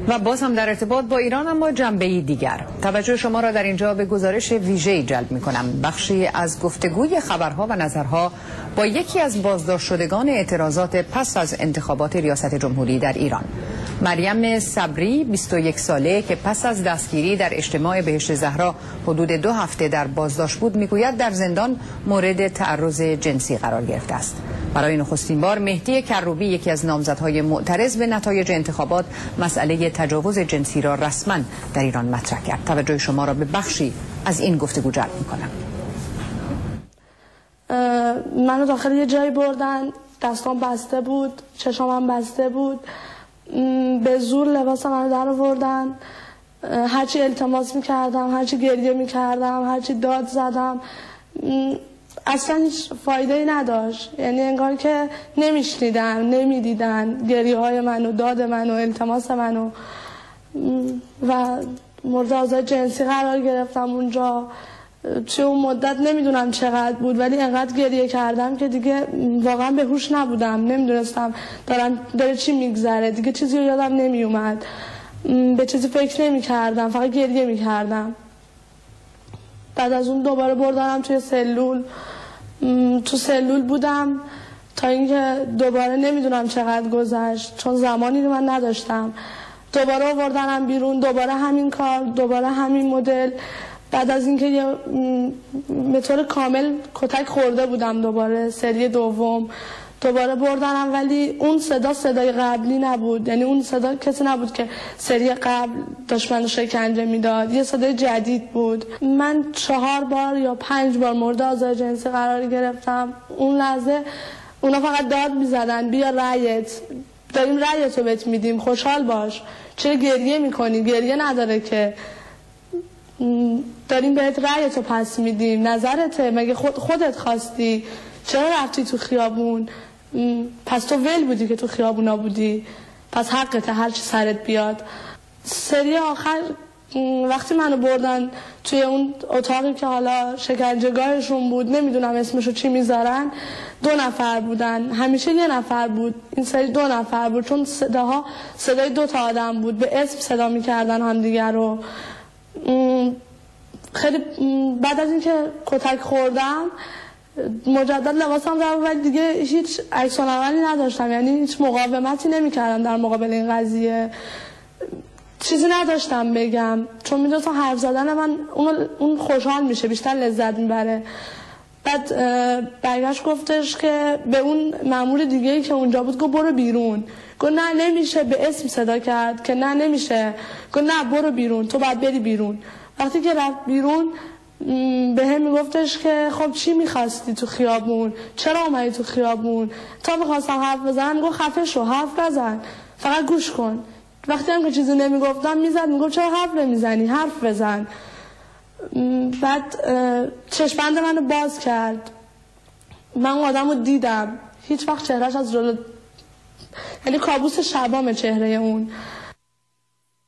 و باز هم در ارتباط با ایران اما جنبه‌ای دیگر. توجه شما را در اینجا به گزارش ویژه‌ای جلب می‌کنم. بخشی از گفتگوی خبرها و نظرها با یکی از بازداشت شدگان اعتراضات پس از انتخابات ریاست جمهوری در ایران. مریم صبری 21 ساله که پس از دستگیری در اجتماع بهشت زهرا حدود 2 هفته در بازداشت بود میگوید در زندان مورد تعرض جنسی قرار گرفته است. برای نخستین بار مهدی کروبی یکی از نامزدهای معترض به نتایج انتخابات مسئله تجاوز جنسی را رسما در ایران مطرح کرد. توجه شما را به بخشی از این گفتگو جلب می‌کنم. منو داخل یه جایی بردن، دستام بسته بود، چشامم بسته بود، به زور لباس منو در آوردن. هرچی التماس میکردم، هرچی گریه میکردم، هرچی داد زدم، اصلا هیچ فایده ای نداشت. یعنی انگار که نمیشنیدن، نمیدیدن گریه های منو، داد منو، التماس منو. و مورد آزار جنسی قرار گرفتم اونجا. توی اون مدت نمیدونم چقدر بود، ولی انقدر گریه کردم که دیگه واقعا به هوش نبودم، نمیدونستم داره چی میگذره، دیگه چیزی رو یادم نمیومد، به چیزی فکر نمیکردم، فقط گریه میکردم. بعد از اون دوباره بردنم توی سلول. تو سلول بودم تا اینکه دوباره نمیدونم چقدر گذشت، چون زمانی رو من نداشتم. دوباره آوردنم بیرون، دوباره همین کار، دوباره همین مدل. بعد از اینکه به طور کامل کتک خورده بودم، دوباره سری دوم دوباره بردنم، ولی اون صدای قبلی نبود. یعنی اون صدا کسی نبود که سری قبل داشت منو شکنجه میداد، یه صدای جدید بود. من 4 بار یا 5 بار مورد آزار جنسی قرار گرفتم. اون لحظه اونا فقط داد میزدن بیا رأیت، داریم رأیتو بهت میدیم، خوشحال باش، چرا گریه میکنی؟ گریه نداره که، داریم بهت رأیتو پس میدیم، نظرته، مگه خودت خواستی؟ چرا رفتی تو خیابون؟ پس تو ول بودی که تو خیابونا بودی، پس حقته هر چی سرت بیاد. سری آخر وقتی منو بردن توی اون اتاقی که حالا شکنجهگاهشون بود، نمیدونم اسمشو چی میذارن، 2 نفر بودن. همیشه 1 نفر بود، این سری 2 نفر بود، چون صدای 2 تا آدم بود، به اسم صدا میکردن همدیگر رو. خیلی بعد از اینکه کتک خوردم مجدد لباسم در، ولی دیگه هیچ عکس العملی نداشتم، یعنی هیچ مقاومتی نمی‌کردم در مقابل این قضیه. چیزی نداشتم بگم، چون می‌دونستم حرف زدن من اون خوشحال میشه، بیشتر لذت میبره. بعد برگشت گفتش که به اون مأمور دیگه‌ای که اونجا بود، گفت برو بیرون. گفت نه نمیشه، به اسم صدا کرد که نه نمیشه. گفت نه برو بیرون، تو باید بری بیرون. وقتی که رفت بیرون به هم میگفتش که خب چی میخواستی تو خیابون؟ چرا اومدی تو خیابون؟ تا میخواستم حرف بزنم گفت خفه شو، حرف نزن، فقط گوش کن. وقتی هم که چیزی نمیگفتم میزد، میگفت چرا حرف نمیزنی؟ حرف بزن. بعد چشمند منو باز کرد. من اون آدم رو دیدم، هیچ وقت چهرهش از جلو، یعنی کابوس شبام چهره اون.